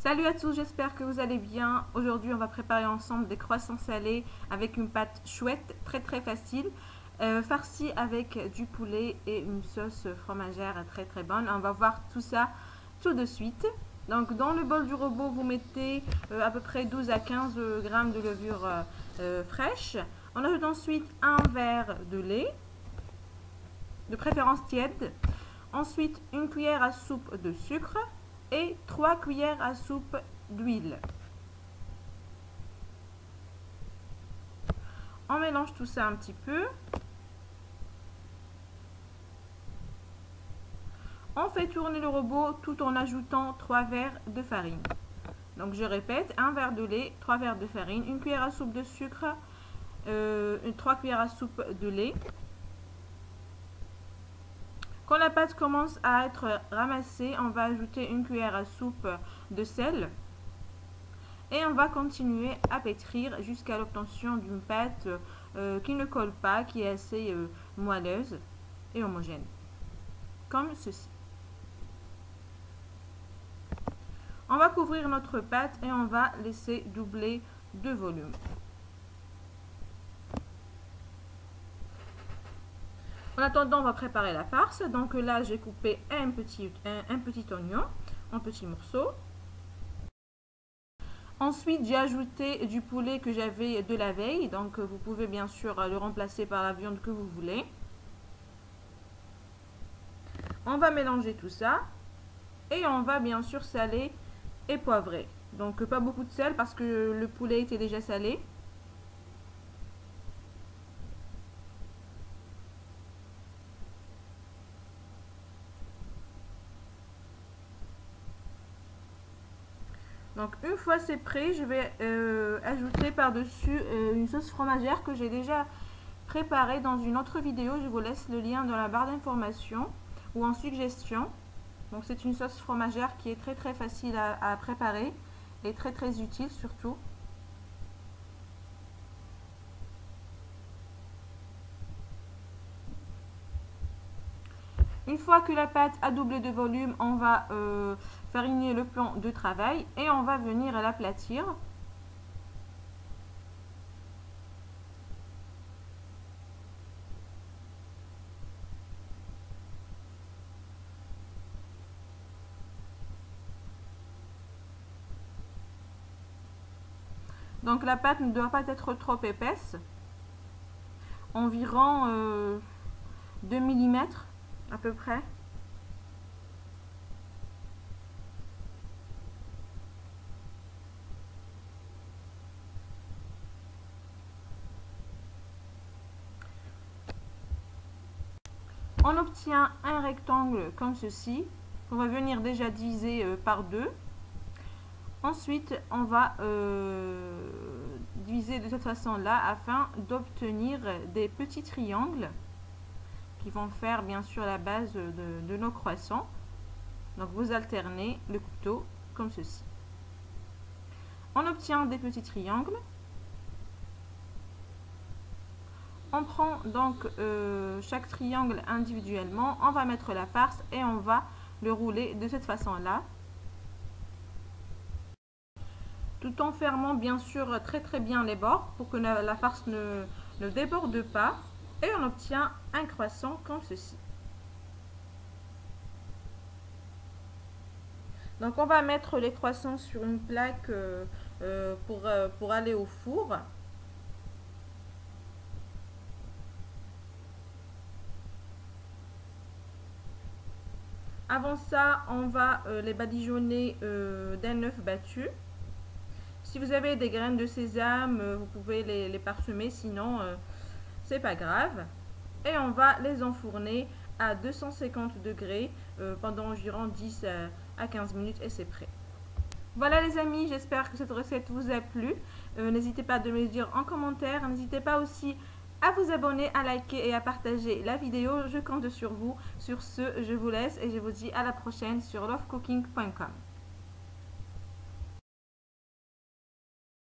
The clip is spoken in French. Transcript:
Salut à tous, j'espère que vous allez bien. Aujourd'hui, on va préparer ensemble des croissants salés avec une pâte chouette, très facile, farcie avec du poulet et une sauce fromagère très bonne. On va voir tout ça tout de suite. Donc, dans le bol du robot, vous mettez à peu près 12 à 15 grammes de levure fraîche. On ajoute ensuite un verre de lait, de préférence tiède. Ensuite, une cuillère à soupe de sucre et 3 cuillères à soupe d'huile. On mélange tout ça un petit peu. On fait tourner le robot tout en ajoutant 3 verres de farine. Donc je répète, un verre de lait, 3 verres de farine, une cuillère à soupe de sucre, 3 cuillères à soupe de lait. Quand la pâte commence à être ramassée, on va ajouter une cuillère à soupe de sel. Et on va continuer à pétrir jusqu'à l'obtention d'une pâte qui ne colle pas, qui est assez moelleuse et homogène. Comme ceci. On va couvrir notre pâte et on va laisser doubler de volume. En attendant, on va préparer la farce. Donc là, j'ai coupé un petit oignon en petits morceaux. Ensuite, j'ai ajouté du poulet que j'avais de la veille. Donc, vous pouvez bien sûr le remplacer par la viande que vous voulez. On va mélanger tout ça. Et on va bien sûr saler et poivrer. Donc, pas beaucoup de sel parce que le poulet était déjà salé. Donc une fois c'est prêt, je vais ajouter par-dessus une sauce fromagère que j'ai déjà préparée dans une autre vidéo. Je vous laisse le lien dans la barre d'informations ou en suggestion. Donc c'est une sauce fromagère qui est très facile à préparer et très utile surtout. Une fois que la pâte a doublé de volume, on va fariner le plan de travail et on va venir l'aplatir. Donc la pâte ne doit pas être trop épaisse, environ 2 mm à peu près. On obtient un rectangle comme ceci, qu'on va venir déjà diviser par 2. Ensuite, on va diviser de cette façon-là afin d'obtenir des petits triangles qui vont faire bien sûr la base de nos croissants. Donc vous alternez le couteau comme ceci. On obtient des petits triangles. On prend donc chaque triangle individuellement. On va mettre la farce et on va le rouler de cette façon-là. Tout en fermant bien sûr très bien les bords pour que la farce ne déborde pas. Et on obtient un croissant comme ceci. Donc on va mettre les croissants sur une plaque pour aller au four. Avant ça, on va les badigeonner d'un œuf battu. Si vous avez des graines de sésame, vous pouvez les parsemer, sinon c'est pas grave. Et on va les enfourner à 250 degrés pendant environ 10 à 15 minutes et c'est prêt. Voilà les amis, j'espère que cette recette vous a plu. N'hésitez pas à me le dire en commentaire. N'hésitez pas aussi à vous abonner, à liker et à partager la vidéo. Je compte sur vous. Sur ce, je vous laisse et je vous dis à la prochaine sur lovecooking.com.